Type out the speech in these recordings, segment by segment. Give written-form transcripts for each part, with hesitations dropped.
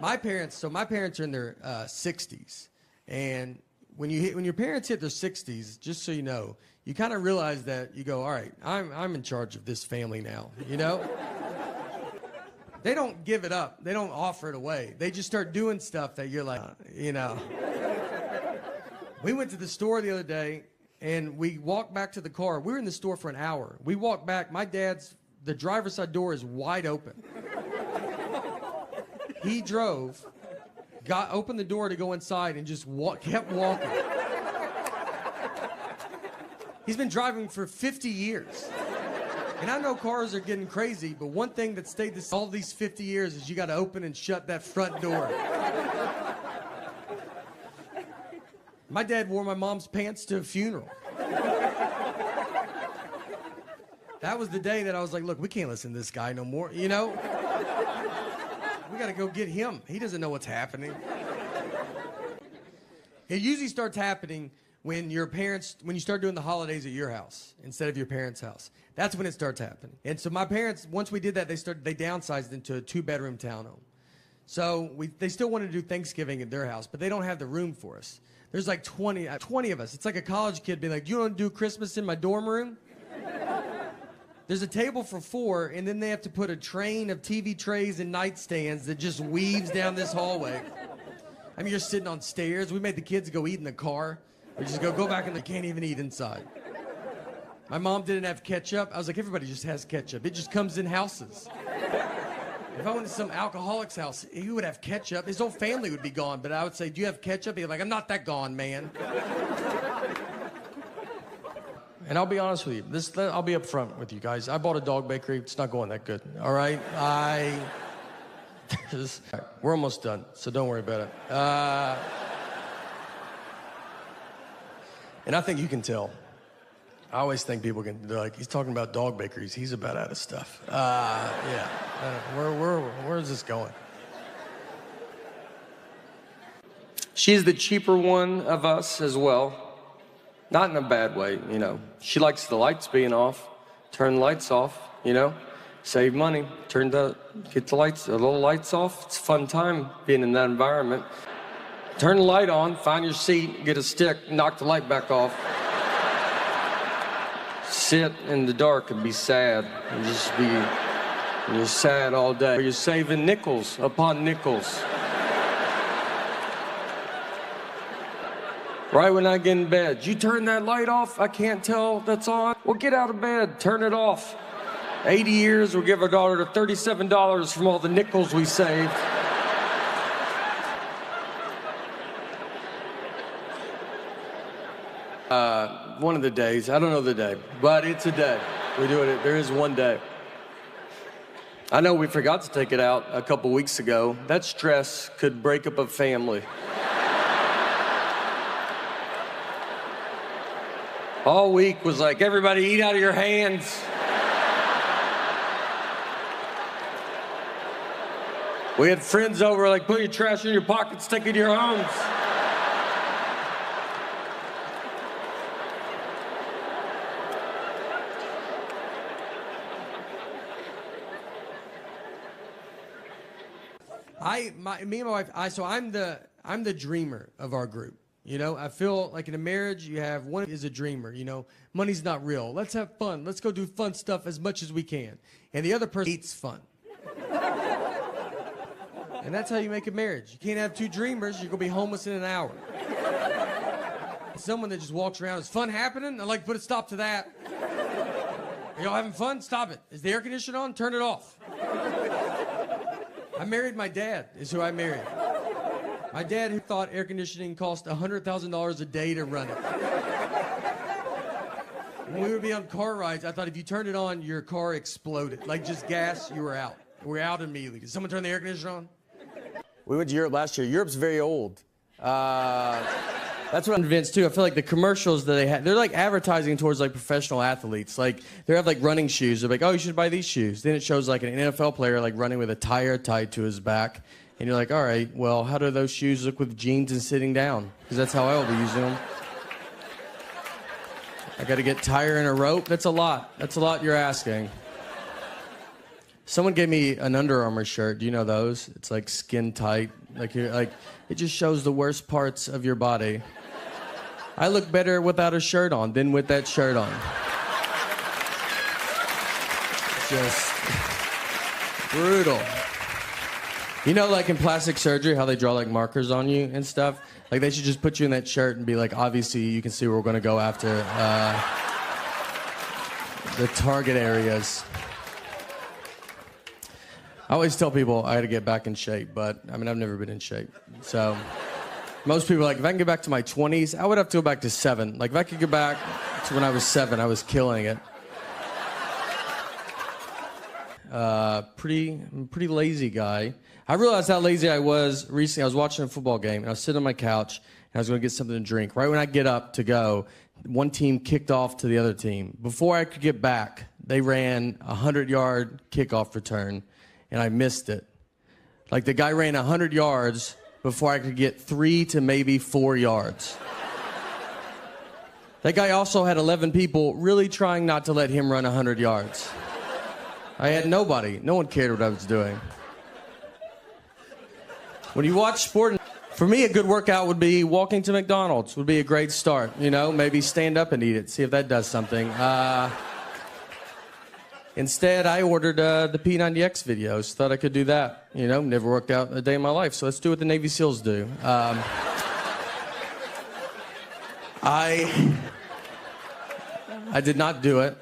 My parents are in their 60s, and when your parents hit their 60s, just so you know, you kind of realize that you go, all right, I'm in charge of this family now, you know? They don't give it up. They don't offer it away. They just start doing stuff that you're like, you know. We went to the store the other day, and we walked back to the car. We were in the store for an hour. We walked back. The driver's side door is wide open. He drove, opened the door to go inside, and just kept walking. He's been driving for 50 years. And I know cars are getting crazy, but one thing that stayed all these 50 years is you got to open and shut that front door. My dad wore my mom's pants to a funeral. That was the day that I was like, look, we can't listen to this guy no more, you know? We got to go get him. He doesn't know what's happening. It usually starts happening when you start doing the holidays at your house instead of your parents' house. That's when it starts happening. And so my parents, once we did that, they downsized into a 2-bedroom townhome. So they still want to do Thanksgiving at their house, but they don't have the room for us. There's like 20 of us. It's like a college kid being like, you don't do Christmas in my dorm room? There's a table for 4, and then they have to put a train of TV trays and nightstands that just weaves down this hallway. I mean, you're sitting on stairs. We made the kids go eat in the car. We just go back and they can't even eat inside. My mom didn't have ketchup. I was like, everybody just has ketchup. It just comes in houses. If I went to some alcoholic's house, he would have ketchup. His whole family would be gone, but I would say, do you have ketchup? He'd be like, I'm not that gone, man. And I'll be honest with you. I'll be up front with you guys. I bought a dog bakery. It's not going that good, all right? We're almost done, so don't worry about it. And I think you can tell. I always think people they're like, he's talking about dog bakeries. He's about out of stuff. Yeah. Where is this going? She's the cheaper one of us as well. Not in a bad way, you know. She likes the lights being off. Turn the lights off, you know. Save money. Get the little lights off. It's a fun time being in that environment. Turn the light on, find your seat, get a stick, knock the light back off. Sit in the dark and be sad. And you're sad all day. You're saving nickels upon nickels. Right when I get in bed, you turn that light off? I can't tell that's on. Well, get out of bed, turn it off. 80 years, we'll give our daughter $37 from all the nickels we saved. One of the days, I don't know the day, but it's a day. We're doing it. There is one day. I know we forgot to take it out a couple weeks ago. That stress could break up a family. All week was like, everybody eat out of your hands. We had friends over like, put your trash in your pockets, take it to your homes. Me and my wife, so I'm the dreamer of our group. You know, I feel like in a marriage, you have one is a dreamer, you know, money's not real. Let's have fun. Let's go do fun stuff as much as we can. And the other person hates fun. And that's how you make a marriage. You can't have 2 dreamers. You're going to be homeless in an hour. Someone that just walks around, is fun happening? I'd like to put a stop to that. Are y'all having fun? Stop it. Is the air conditioner on? Turn it off. I married my dad, is who I married. My dad who thought air conditioning cost $100,000 a day to run it. When we would be on car rides, I thought if you turned it on, your car exploded. Like just gas, you were out. We're out immediately. Did someone turn the air conditioner on? We went to Europe last year. Europe's very old. That's what I'm convinced too. I feel like the commercials that they have, they're like advertising towards like professional athletes. Like they have like running shoes. They're like, oh, you should buy these shoes. Then it shows like an NFL player like running with a tire tied to his back. And you're like, all right, well, how do those shoes look with jeans and sitting down? Because that's how I will be using them. I got to get tire and a rope. That's a lot. That's a lot you're asking. Someone gave me an Under Armour shirt. Do you know those? It's like skin tight. Like it just shows the worst parts of your body. I look better without a shirt on than with that shirt on. Just brutal. You know, like in plastic surgery, how they draw like markers on you and stuff? Like they should just put you in that shirt and be like, obviously you can see where we're gonna go after the target areas. I always tell people I gotta get back in shape, but I mean, I've never been in shape. So most people are like, if I can get back to my 20s, I would have to go back to 7. Like if I could get back to when I was 7, I was killing it. Pretty lazy guy. I realized how lazy I was recently. I was watching a football game, and I was sitting on my couch, and I was going to get something to drink. Right when I get up to go, one team kicked off to the other team. Before I could get back, they ran a 100-yard kickoff return, and I missed it. Like the guy ran 100 yards before I could get 3 to maybe 4 yards. That guy also had 11 people really trying not to let him run 100 yards. I had nobody. No one cared what I was doing. When you watch sport, for me, a good workout would be walking to McDonald's. Would be a great start. You know, maybe stand up and eat it. See if that does something. Instead, I ordered the P90X videos. Thought I could do that. You know, never worked out a day in my life. So let's do what the Navy SEALs do. I did not do it.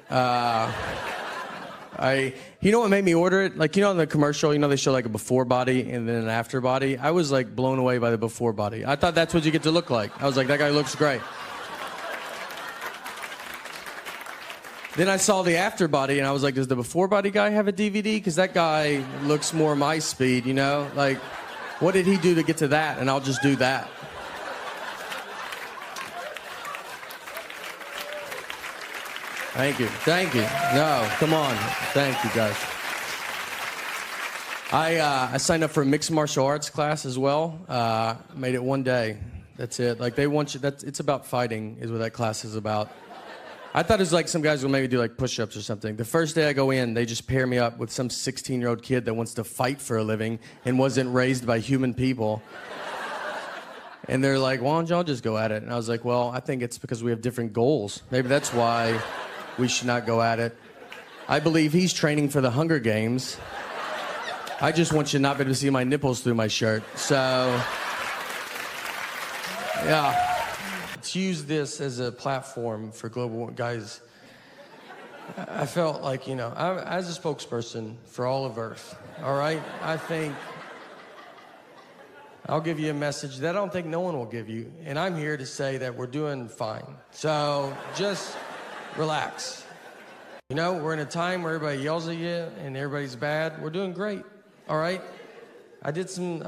You know what made me order it? Like, you know in the commercial, you know they show like a before body and then an after body? I was like blown away by the before body. I thought that's what you get to look like. I was like, that guy looks great. Then I saw the after body and I was like, does the before body guy have a DVD? Because that guy looks more my speed, you know? Like, what did he do to get to that? And I'll just do that. Thank you. Thank you. No, come on. Thank you, guys. I signed up for a mixed martial arts class as well. Made it one day. That's it. Like they want you. It's about fighting, is what that class is about. I thought it was like some guys will maybe do like push-ups or something. The first day I go in, they just pair me up with some 16-year-old kid that wants to fight for a living and wasn't raised by human people. And they're like, why don't y'all just go at it? And I was like, well, I think it's because we have different goals. Maybe that's why we should not go at it. I believe he's training for the Hunger Games. I just want you not be able to see my nipples through my shirt. So, yeah. Let's use this as a platform for global guys. I felt like, you know, as a spokesperson for all of Earth, all right? I think I'll give you a message that I don't think no one will give you. And I'm here to say that we're doing fine. So just relax. You know, we're in a time where everybody yells at you and everybody's bad. We're doing great, all right? I did some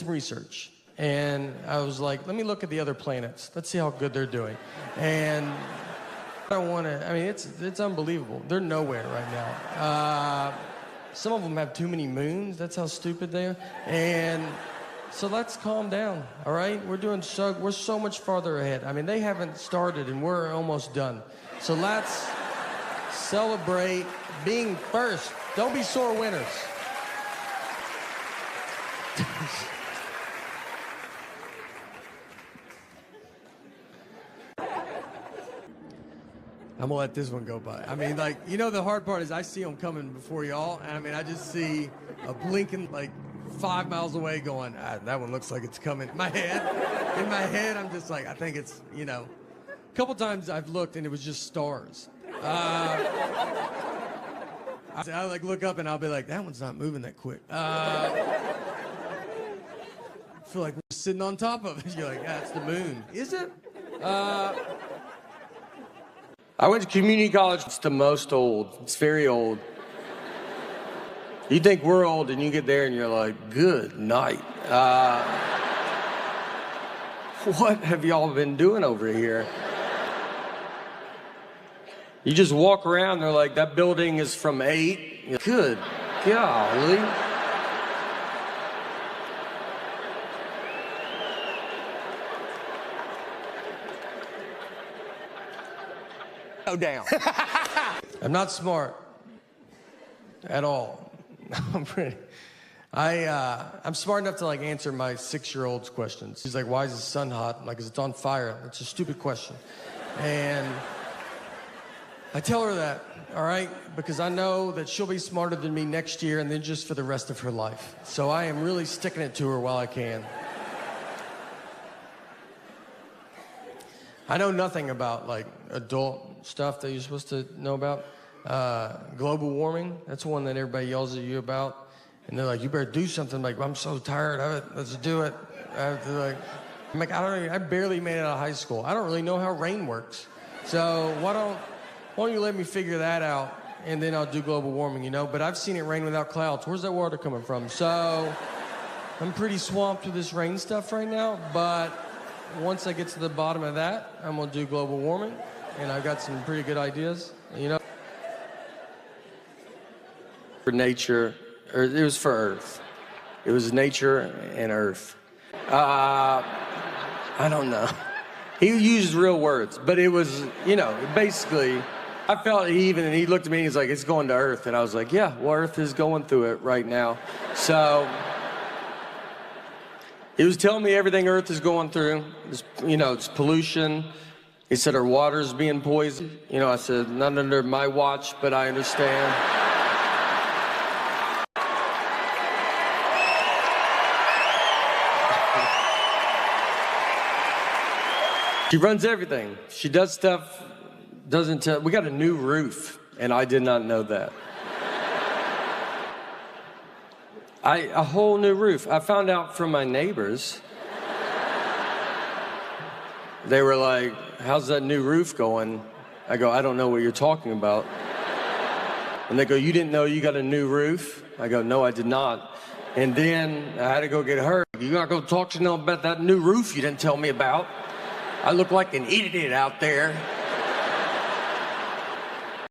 research. And I was like, let me look at the other planets. Let's see how good they're doing. And I don't want to, I mean, it's unbelievable. They're nowhere right now. Some of them have too many moons. That's how stupid they are. And so let's calm down, all right? We're so much farther ahead. I mean, they haven't started and we're almost done. So let's celebrate being first. Don't be sore winners. I'm gonna let this one go by. I mean, like, you know, the hard part is I see them coming before y'all, and I mean, I just see a blinking, like, 5 miles away going, that one looks like it's coming. In my head, I'm just like, I think it's, you know. A couple times I've looked and it was just stars. I like look up and I'll be like, that one's not moving that quick. I feel like we're sitting on top of it. You're like, that's the moon. Is it? I went to community college. It's the most old. It's very old. You think we're old and you get there and you're like, good night. What have y'all been doing over here? You just walk around, they're like, that building is from 8. Good golly. Go down. I'm not smart at all. I'm pretty. I'm smart enough to like answer my 6-year-old's questions. He's like, "Why is the sun hot?" I'm like, "'Cause it's on fire." It's a stupid question, and I tell her that, all right, because I know that she'll be smarter than me next year, and then just for the rest of her life. So I am really sticking it to her while I can. I know nothing about like adult stuff that you're supposed to know about. Global warming, that's one that everybody yells at you about. And they're like, "You better do something." I'm like, "I'm so tired of it. Let's do it." I'm like, I barely made it out of high school. I don't really know how rain works. So why don't you let me figure that out, and then I'll do global warming, you know? But I've seen it rain without clouds. Where's that water coming from? So I'm pretty swamped with this rain stuff right now, but once I get to the bottom of that, I'm gonna do global warming, and I've got some pretty good ideas, you know? For nature, or it was for Earth. It was nature and Earth. I don't know. He used real words, but it was, you know, basically, I felt he looked at me and he's like, "It's going to Earth." And I was like, "Yeah, well, Earth is going through it right now." So he was telling me everything Earth is going through. It's, you know, it's pollution. He said our water's being poisoned. You know, I said, "Not under my watch, but I understand." She runs everything. She does stuff, doesn't tell. We got a new roof, and I did not know that. A whole new roof. I found out from my neighbors. They were like, "How's that new roof going?" I go, "I don't know what you're talking about." And they go, "You didn't know you got a new roof?" I go, "No, I did not." And then I had to go get her. "You gotta go talk to them about that new roof you didn't tell me about. I look like an idiot out there."